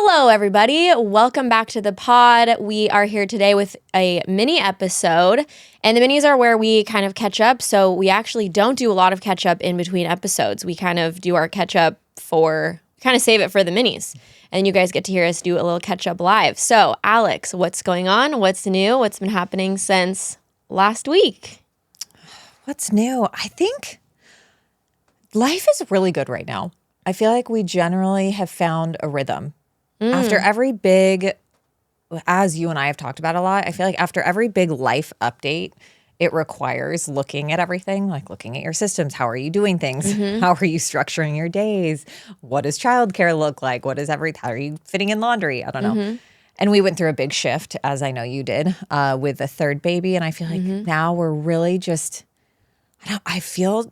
Hello, everybody. Welcome back to the pod. We are here today with a mini episode, and the minis are where we kind of catch up. So we actually don't do a lot of catch up in between episodes. We kind of do our catch up save it for the minis. And you guys get to hear us do a little catch up live. So, Alex, what's going on? What's new? What's been happening since last week? What's new? I think life is really good right now. I feel like we generally have found a rhythm. After every big, as you and I have talked about a lot, I feel like after every big life update, it requires looking at everything, like looking at your systems. How are you doing things? How are you structuring your days? What does childcare look like? How are you fitting in laundry? I don't know. And we went through a big shift, as I know you did, with a third baby. And I feel like now we're really just, I feel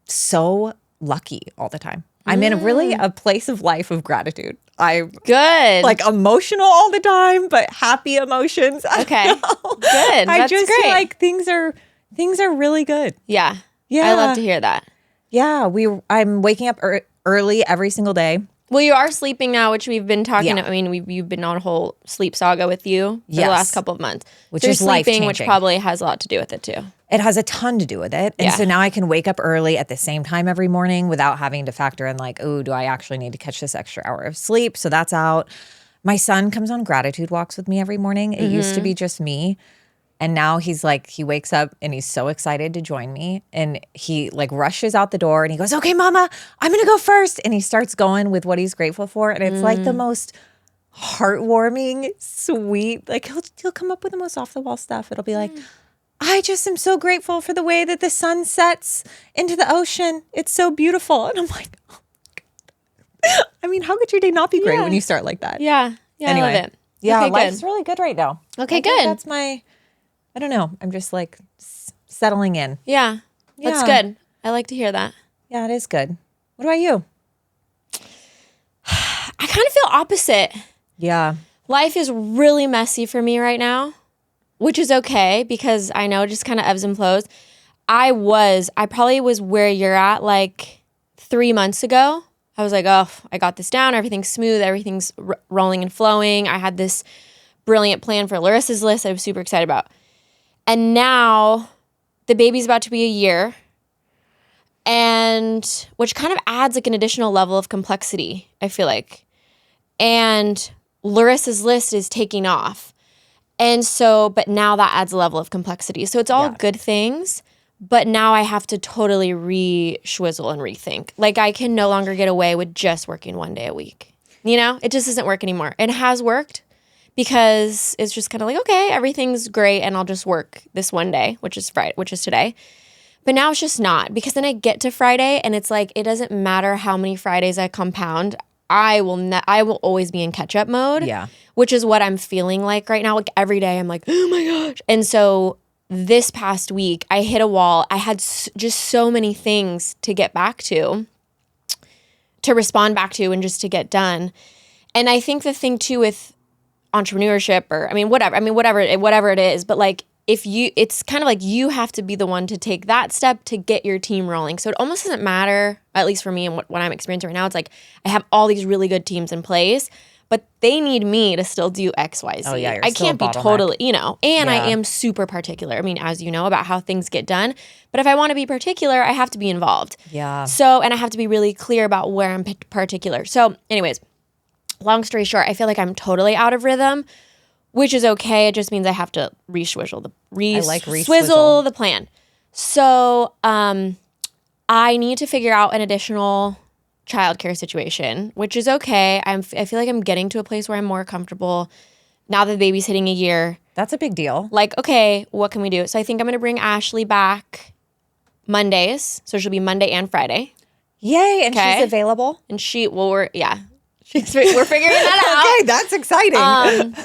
so lucky all the time. I'm in a place of life of gratitude. I'm good, like emotional all the time, but happy emotions. Okay, good. I That's just great. feel like things are really good. Yeah, Yeah. I love to hear that. Yeah, I'm waking up early every single day. Well, you are sleeping now, which we've been talking. Yeah. I mean, you've been on a whole sleep saga with you for the last couple of months, which so is you're sleeping, life-changing. which probably has a lot to do with it too. It has a ton to do with it. And Yeah. so now I can wake up early at the same time every morning without having to factor in like, oh, do I actually need to catch this extra hour of sleep? So that's out. My son comes on gratitude walks with me every morning. It used to be just me. And now he's like, he wakes up and he's so excited to join me. And he like rushes out the door and he goes, okay, mama, I'm going to go first. And he starts going with what he's grateful for. And it's like the most heartwarming, sweet, like he'll come up with the most off the wall stuff. It'll be like, I just am so grateful for the way that the sun sets into the ocean. It's so beautiful. And I'm like, oh my God. I mean, how could your day not be great when you start like that? Yeah. Anyway, I love it. Yeah, Okay, life's good. really good right now. Okay, I think good. That's I don't know. I'm just like settling in. Yeah, that's Yeah. good. I like to hear that. Yeah, it is good. What about you? I kind of feel opposite. Yeah. Life is really messy for me right now, which is okay because I know it just kind of ebbs and flows. I probably was where you're at like 3 months ago. I was like, oh, I got this down. Everything's smooth. Everything's rolling and flowing. I had this brilliant plan for Lorissa's list I was super excited about. And now the baby's about to be a year, and which kind of adds like an additional level of complexity, I feel like. And Lorissa's list is taking off. And so, but now that adds a level of complexity. So it's all good things, but now I have to totally re-schwizzle and rethink. Like I can no longer get away with just working 1 day a week. You know, it just doesn't work anymore. It has worked because it's just kind of like, okay, everything's great and I'll just work this 1 day, which is Friday, which is today. But now it's just not, because then I get to Friday and it's like, it doesn't matter how many Fridays I compound. I will always be in catch-up mode. Yeah. Which is what I'm feeling like right now. Like every day I'm like, oh my gosh. And so this past week I hit a wall. I had just so many things to get back to respond back to, and just to get done. And I think the thing too with entrepreneurship, or whatever it is, but like it's kind of like you have to be the one to take that step to get your team rolling. So it almost doesn't matter, at least for me and what I'm experiencing right now. It's like I have all these really good teams in place, but they need me to still do X, Y, Z. Oh, yeah, I can't be totally, and I am super particular. I mean, as you know, about how things get done. But if I want to be particular, I have to be involved. Yeah. So, and I have to be really clear about where I'm particular. So anyways, long story short, I feel like I'm totally out of rhythm, which is okay. It just means I have to re-swizzle the plan. So I need to figure out an additional childcare situation, which is okay. I feel like I'm getting to a place where I'm more comfortable now that the baby's hitting a year. That's a big deal. Like, okay, what can we do? So I think I'm going to bring Ashley back Mondays. So she'll be Monday and Friday. Yay. And she's available? And we're figuring that out. Okay, that's exciting.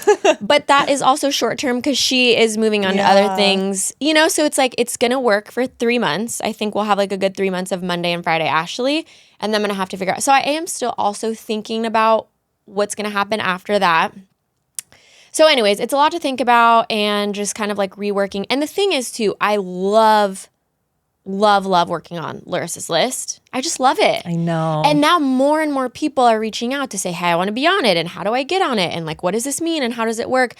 But that is also short term because she is moving on to other things, so it's like, it's going to work for 3 months. I think we'll have like a good 3 months of Monday and Friday Ashley, and then I'm going to have to figure out. So I am still also thinking about what's going to happen after that. So anyways, it's a lot to think about and just kind of like reworking. And the thing is too, I love love working on Larissa's list. I just love it. I know. And now more and more people are reaching out to say, hey, I want to be on it. And how do I get on it? And like, what does this mean? And how does it work?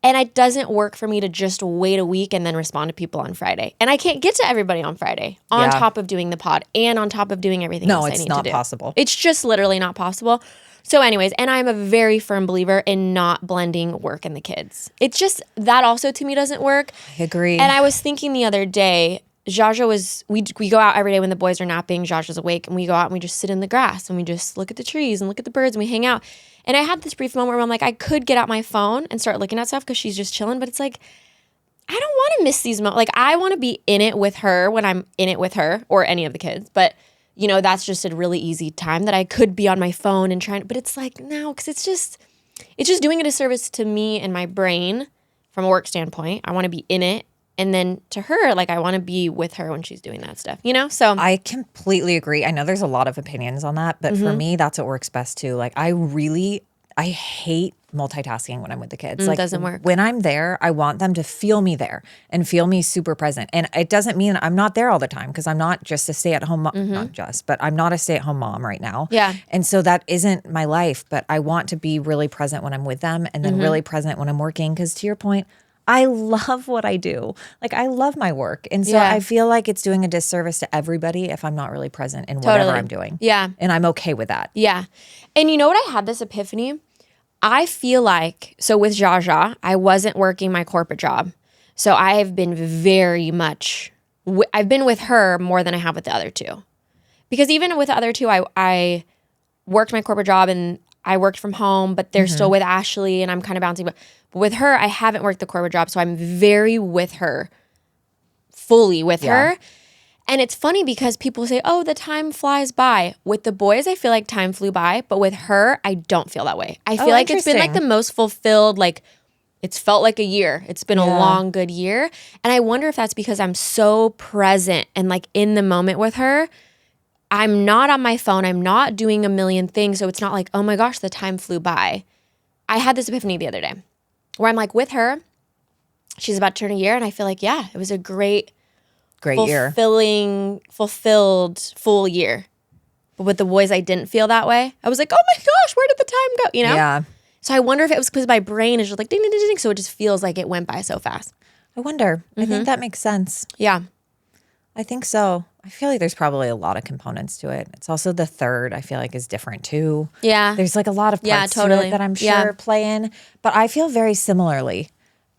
And it doesn't work for me to just wait a week and then respond to people on Friday. And I can't get to everybody on Friday on top of doing the pod and on top of doing everything else I need to do. No, it's not possible. It's just literally not possible. So anyways, and I'm a very firm believer in not blending work and the kids. It's just that also to me doesn't work. I agree. And I was thinking the other day, Jaja was, we go out every day when the boys are napping, Jaja's awake, and we go out and we just sit in the grass and we just look at the trees and look at the birds and we hang out. And I had this brief moment where I'm like, I could get out my phone and start looking at stuff because she's just chilling, but it's like, I don't want to miss these moments. Like, I want to be in it with her when I'm in it with her or any of the kids. But, you know, that's just a really easy time that I could be on my phone and trying, but it's like, no, because it's just doing a disservice to me and my brain from a work standpoint. I want to be in it. And then to her, like, I want to be with her when she's doing that stuff, you know? So I completely agree. I know there's a lot of opinions on that, but for me, that's what works best too. Like, I hate multitasking when I'm with the kids. Like, it doesn't work. When I'm there, I want them to feel me there and feel me super present. And it doesn't mean I'm not there all the time because I'm not just a stay-at-home mom, not just, but I'm not a stay-at-home mom right now. Yeah. And so that isn't my life, but I want to be really present when I'm with them and then really present when I'm working because to your point, I love what I do. Like, I love my work. And so I feel like it's doing a disservice to everybody if I'm not really present in whatever I'm doing. Yeah. And I'm okay with that. Yeah. And you know what? I had this epiphany. I feel like, so with Jaja, I wasn't working my corporate job. So I have been very much, I've been with her more than I have with the other two. Because even with the other two, I worked my corporate job and I worked from home, but they're still with Ashley and I'm kind of bouncing. But with her, I haven't worked the corporate job. So I'm very with her, fully with her. And it's funny because people say, oh, the time flies by. With the boys, I feel like time flew by. But with her, I don't feel that way. I feel like it's been like the most fulfilled, like it's felt like a year. It's been a long, good year. And I wonder if that's because I'm so present and like in the moment with her. I'm not on my phone. I'm not doing a million things. So it's not like, oh my gosh, the time flew by. I had this epiphany the other day where I'm like with her. She's about to turn a year. And I feel like, yeah, it was a great year. Fulfilled full year. But with the boys, I didn't feel that way. I was like, oh my gosh, where did the time go? You know? Yeah. So I wonder if it was because my brain is just like ding, ding, ding, ding. So it just feels like it went by so fast. I wonder. I think that makes sense. Yeah. I think so. I feel like there's probably a lot of components to it. It's also the third, I feel like, is different too. Yeah. There's like a lot of parts to it that I'm sure play in. But I feel very similarly.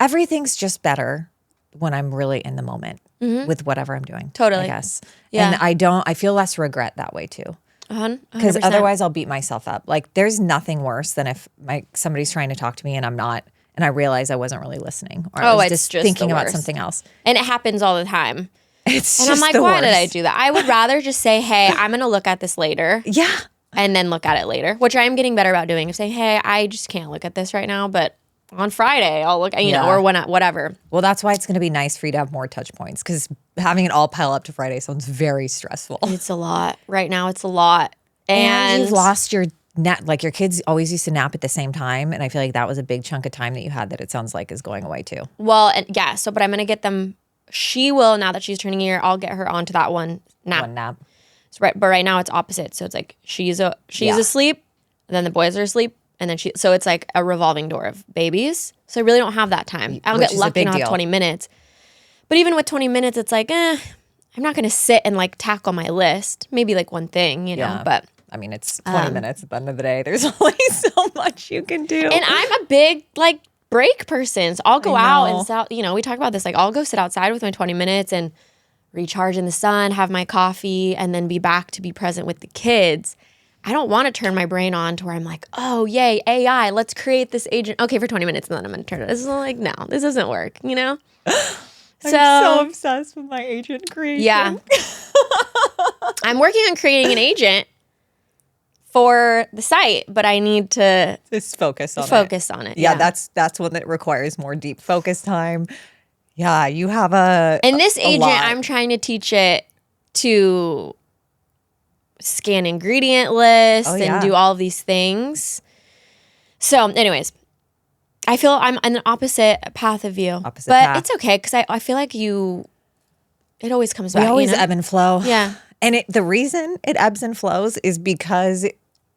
Everything's just better when I'm really in the moment with whatever I'm doing. Totally. I guess. Yeah. And I feel less regret that way too. 100%. Because otherwise I'll beat myself up. Like there's nothing worse than if somebody's trying to talk to me and I'm not, and I realize I wasn't really listening. Or I was just thinking about something else. And it happens all the time. And I'm like, why did I do that? I would rather just say, hey, I'm going to look at this later. Yeah. And then look at it later, which I am getting better about doing. Of saying, hey, I just can't look at this right now, but on Friday I'll look, know, or whatever. Well, that's why it's going to be nice for you to have more touch points because having it all pile up to Friday sounds very stressful. It's a lot. Right now it's a lot. And you've lost your nap. Like your kids always used to nap at the same time. And I feel like that was a big chunk of time that you had that it sounds like is going away too. Well, but I'm going to get them. She will, now that she's turning a year, I'll get her onto that one nap. So but right now it's opposite. So it's like she's asleep, and then the boys are asleep, and then so it's like a revolving door of babies. So I really don't have that time. I'll get lucky and I'll have 20 minutes. But even with 20 minutes, it's like, I'm not going to sit and like tackle my list. Maybe like one thing, you know, but. I mean, it's 20 minutes at the end of the day. There's only so much you can do. And I'm a big like break person. So I'll go out and we talk about this. Like I'll go sit outside with my 20 minutes and recharge in the sun, have my coffee, and then be back to be present with the kids. I don't want to turn my brain on to where I'm like, oh, yay, AI, let's create this agent. Okay, for 20 minutes, and then I'm going to turn it. This is like, no, this doesn't work, you know? I'm so obsessed with my agent creation. Yeah. I'm working on creating an agent for the site, but I need to just focus on it. Yeah, that's one that requires more deep focus time. Yeah, you have and this agent, I'm trying to teach it to scan ingredient lists and do all of these things. So anyways, I feel I'm on the opposite path of you. But it's okay because I feel like It always comes back. We always you know? ebb and flow. Yeah. And the reason it ebbs and flows is because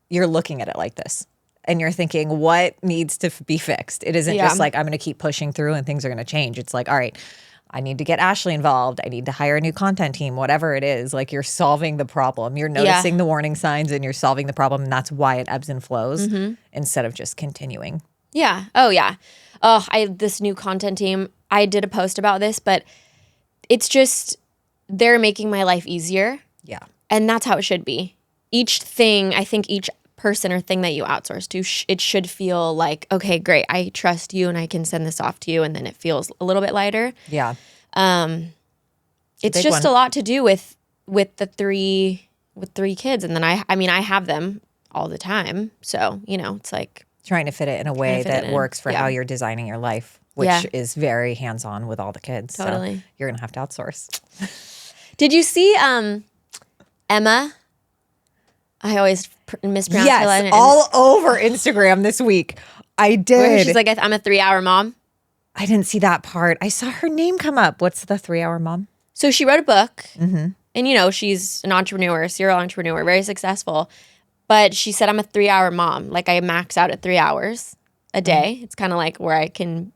you're looking at it like this and you're thinking, what needs to be fixed? It isn't just like, I'm going to keep pushing through and things are going to change. It's like, all right, I need to get Ashley involved. I need to hire a new content team, whatever it is. Like you're solving the problem. You're noticing the warning signs and you're solving the problem. And that's why it ebbs and flows instead of just continuing. Yeah. Oh, yeah. Oh, this new content team, I did a post about this, but it's just, they're making my life easier. Yeah. And that's how it should be. Each thing, I think each person or thing that you outsource to, it should feel like, okay, great, I trust you and I can send this off to you, and then it feels a little bit lighter. Yeah. It's just a lot to do with three kids, and then I mean I have them all the time, so it's like trying to fit it in a way that works for how you're designing your life, which is very hands-on with all the kids. Totally. So you're gonna have to outsource. Did you see Emma? I always mispronounce her Yes, name. all over Instagram this week. I did. Where she's like, I'm a 3-hour mom. I didn't see that part. I saw her name come up. What's the 3-hour mom? So she wrote a book, and she's an entrepreneur, serial entrepreneur, very successful. But she said, I'm a 3-hour mom. Like I max out at 3 hours a day. It's kind of like where I can,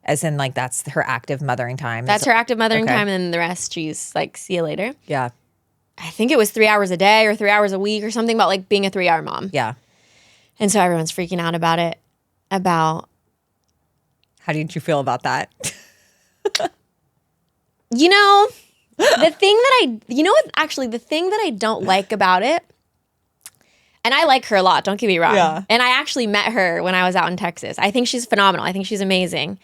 As in like that's her active mothering time. That's her active mothering time, and then the rest she's like, see you later. Yeah. I think it was 3 hours a day or 3 hours a week or something about like being a 3-hour mom. Yeah. And so everyone's freaking out about it. How did you feel about that? the thing that the thing that I don't like about it, and I like her a lot, don't get me wrong. Yeah. And I actually met her when I was out in Texas. I think she's phenomenal. I think she's amazing.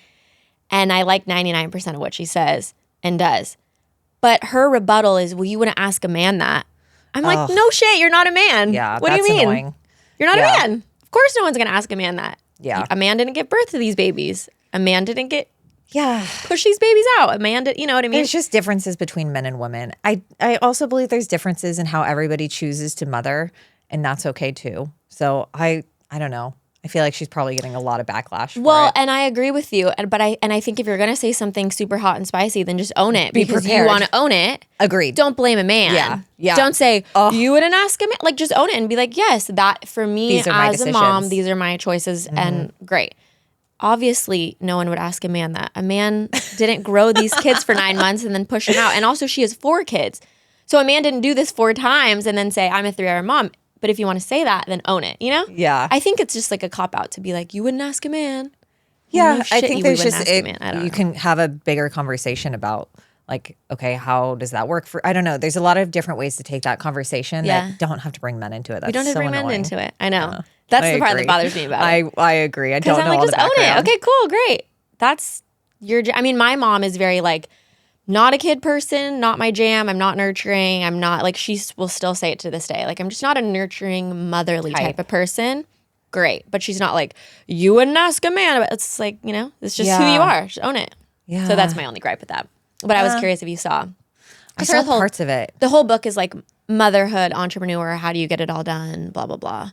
And I like 99% of what she says and does. But her rebuttal is, well, you wouldn't ask a man that. I'm like, no shit, you're not a man. Yeah, what do you mean? Annoying. You're not a man. Of course no one's going to ask a man that. Yeah. A man didn't give birth to these babies. A man didn't push these babies out. A man did, you know what I mean? There's just differences between men and women. I also believe there's differences in how everybody chooses to mother, and that's okay too. So I don't know. I feel like she's probably getting a lot of backlash for it. And I agree with you. But I think if you're going to say something super hot and spicy, then just own it. Be because prepared. you want to own it. Agreed. Don't blame a man. Yeah. Yeah. Don't say, you wouldn't ask a man. Like, just own it and be like, yes, that for me These are my as a mom, decisions. these are my choices. And great. Obviously, no one would ask a man that. A man didn't grow these kids for 9 months and then push them out. And also, she has 4 kids. So a man didn't do this 4 times and then say, I'm a 3-hour mom. But if you want to say that, then own it, Yeah. I think it's just like a cop-out to be like, you wouldn't ask a man. Yeah, No I shit, think you there's wouldn't just ask a man. I don't you know. can have a bigger conversation about like, okay, how does that work for? I don't know. There's a lot of different ways to take that conversation that don't have to bring men into it. That's You don't have so to bring men annoying. into it. I know. That's I the part agree. that bothers me about it. I agree. I don't Because know I'm like, all just the own it. background. Okay, cool, great. That's I mean, my mom is very like, not a kid person, not my jam. I'm not nurturing. I'm not like, she will still say it to this day. Like, I'm just not a nurturing, motherly type of person. Great. But she's not like, you wouldn't ask a man. But it's like, it's just who you are. Just own it. Yeah. So that's my only gripe with that. But I was curious if you saw. I saw parts of it. The whole book is like motherhood, entrepreneur, how do you get it all done, blah, blah, blah.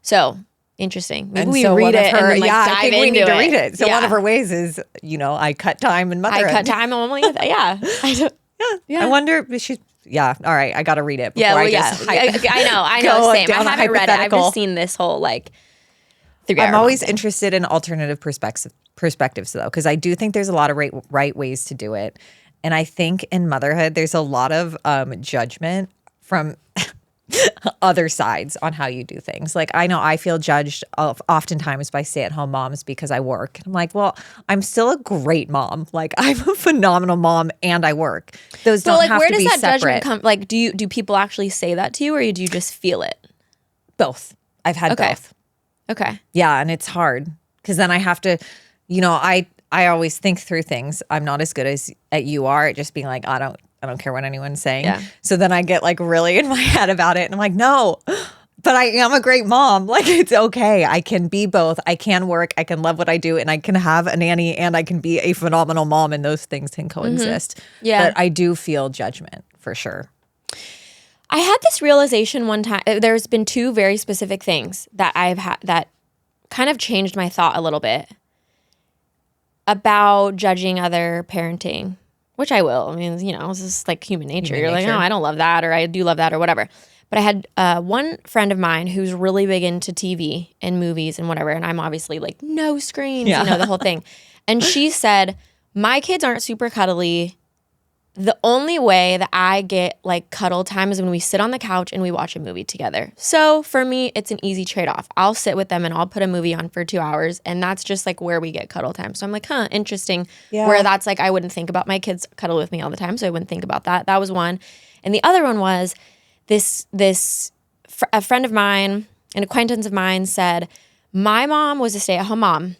So interesting. Maybe we read it and then like dive I think into we need to read it. So Yeah. one of her ways is, I cut time in motherhood. I cut time and only, yeah. I wonder if she's, all right, I got to read it before Yeah, well, I just I know, go same. I down a haven't read it. I've hypothetical. just seen this whole like 3 I'm hour always thing. interested in alternative perspectives though, because I do think there's a lot of right ways to do it. And I think in motherhood, there's a lot of judgment from other sides on how you do things. Like I know I feel judged oftentimes by stay-at-home moms because I work. I'm like, well, I'm still a great mom. Like I'm a phenomenal mom and I work. Those don't have where to does be that separate. judgment come? Like, do people actually say that to you, or do you just feel it? Both. I've had both. Okay. Yeah, and it's hard because then I have to, I always think through things. I'm not as good as you are at just being like, I don't care what anyone's saying. Yeah. So then I get like really in my head about it, and I'm like, no, but I am a great mom. Like it's okay. I can be both. I can work. I can love what I do, and I can have a nanny, and I can be a phenomenal mom, and those things can coexist. Yeah. But I do feel judgment for sure. I had this realization one time. There's been 2 very specific things that I've had that kind of changed my thought a little bit about judging other parenting which I will. I mean, you know, it's just like human nature. Human You're like, nature. oh, I don't love that, or I do love that, or whatever. But I had one friend of mine who's really big into TV and movies and whatever, and I'm obviously like, no screens, Yeah. you know, the whole thing. And she said, my kids aren't super cuddly. The only way that I get like cuddle time is when we sit on the couch and we watch a movie together. So for me, it's an easy trade-off. I'll sit with them and I'll put a movie on for 2 hours, and that's just like where we get cuddle time. So I'm like, huh, interesting. Yeah. Where that's like, I wouldn't think about my kids cuddle with me all the time, so I wouldn't think about that. That was one. And the other one was a friend of mine, an acquaintance of mine said, my mom was a stay-at-home mom.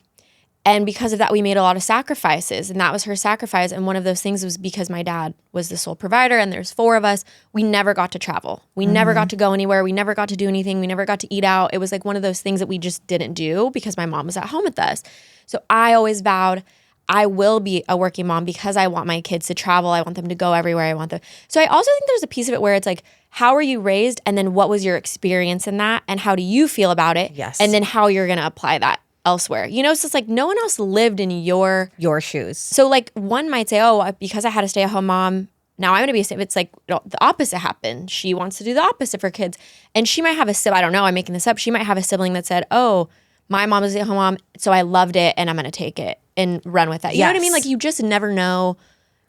And because of that, we made a lot of sacrifices, and that was her sacrifice. And one of those things was because my dad was the sole provider and there's 4 of us, we never got to travel. We never got to go anywhere. We never got to do anything. We never got to eat out. It was like one of those things that we just didn't do because my mom was at home with us. So I always vowed I will be a working mom because I want my kids to travel. I want them to go everywhere. I want them. So I also think there's a piece of it where it's like, how were you raised? And then what was your experience in that? And how do you feel about it? Yes. And then how you're going to apply that elsewhere. You know, it's just like no one else lived in your shoes. So like one might say, oh, because I had a stay-at-home mom, now I'm going to be a, it's like the opposite happened. She wants to do the opposite for kids. And she might have a sibling, I don't know, I'm making this up. She might have a sibling that said, oh, my mom is a stay-at-home mom, so I loved it and I'm going to take it and run with that. You know what I mean? Like you just never know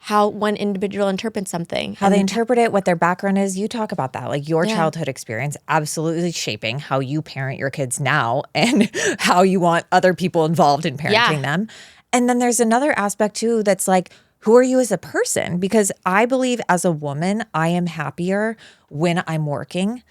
how one individual interprets something. How they interpret it, what their background is. You talk about that. Like your Yeah. childhood experience absolutely shaping how you parent your kids now and how you want other people involved in parenting them. And then there's another aspect too that's like, who are you as a person? Because I believe as a woman, I am happier when I'm working,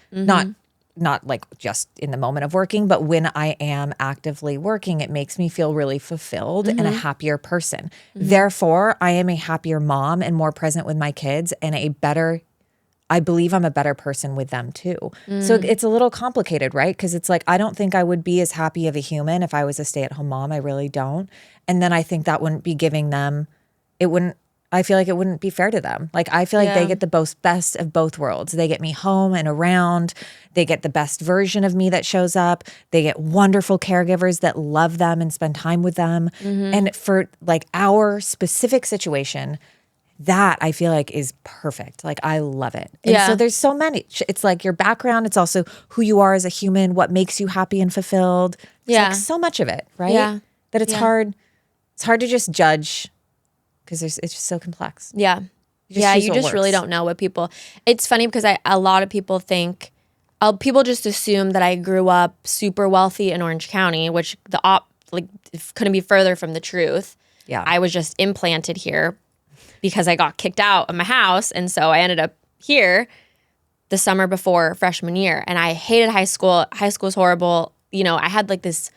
not like just in the moment of working, but when I am actively working, it makes me feel really fulfilled and a happier person. Therefore, I am a happier mom and more present with my kids and I believe I'm a better person with them too. So it's a little complicated, right? Because it's like, I don't think I would be as happy of a human if I was a stay-at-home mom. I really don't. And then I think that wouldn't be giving them, I feel like it wouldn't be fair to them. Like I feel like they get the best of both worlds. They get me home and around. They get the best version of me that shows up. They get wonderful caregivers that love them and spend time with them. And for like our specific situation, that I feel like is perfect. Like I love it. And so there's so many. It's like your background. It's also who you are as a human, what makes you happy and fulfilled. It's like so much of it, right? Yeah. That it's hard. It's hard to just judge because it's just so complex. Yeah. You just really don't know what people. It's funny because a lot of people think, people just assume that I grew up super wealthy in Orange County, which couldn't be further from the truth. Yeah. I was just implanted here because I got kicked out of my house, and so I ended up here the summer before freshman year, and I hated high school. High school was horrible. You know, I had like this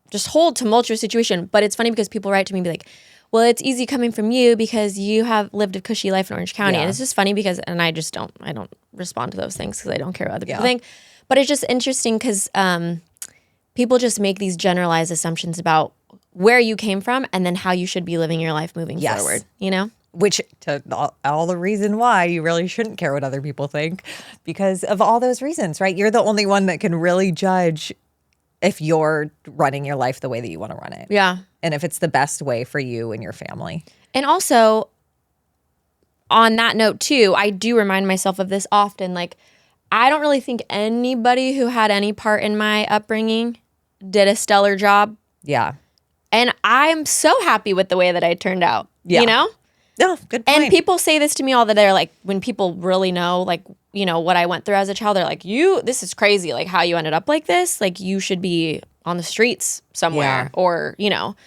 just whole tumultuous situation. But it's funny because people write to me and be like, well, it's easy coming from you because you have lived a cushy life in Orange County. And it's just funny because, and I don't respond to those things because I don't care what other people think. But it's just interesting because people just make these generalized assumptions about where you came from and then how you should be living your life moving forward, you know? Which to all the reason why you really shouldn't care what other people think because of all those reasons, right? You're the only one that can really judge if you're running your life the way that you want to run it. Yeah. And if it's the best way for you and your family. And also, on that note too, I do remind myself of this often. Like, I don't really think anybody who had any part in my upbringing did a stellar job. Yeah. And I'm so happy with the way that I turned out, you know? Oh, good point. And people say this to me all the day, like when people really know, like, you know, what I went through as a child, they're like, this is crazy. Like how you ended up like this, like you should be on the streets somewhere or, you know.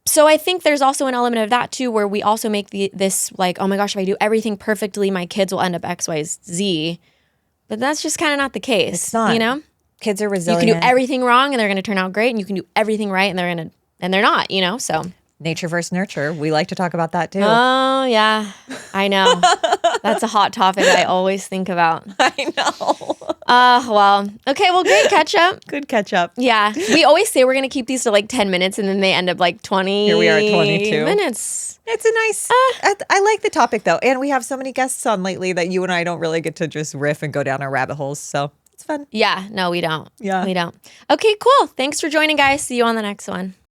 So I think there's also an element of that too, where we also make this like, oh my gosh, if I do everything perfectly, my kids will end up X, Y, Z. But that's just kind of not the case. It's not. You know? Kids are resilient. You can do everything wrong and they're going to turn out great, and you can do everything right and they're not, you know? So nature versus nurture. We like to talk about that too. Oh, yeah. I know. That's a hot topic I always think about. I know. Well, okay. Well, great catch up. Good catch up. Yeah. We always say we're going to keep these to like 10 minutes and then they end up like 20 Here we are at 22 minutes. It's a nice, I like the topic though. And we have so many guests on lately that you and I don't really get to just riff and go down our rabbit holes. So it's fun. Yeah. No, we don't. Yeah. We don't. Okay, cool. Thanks for joining, guys. See you on the next one.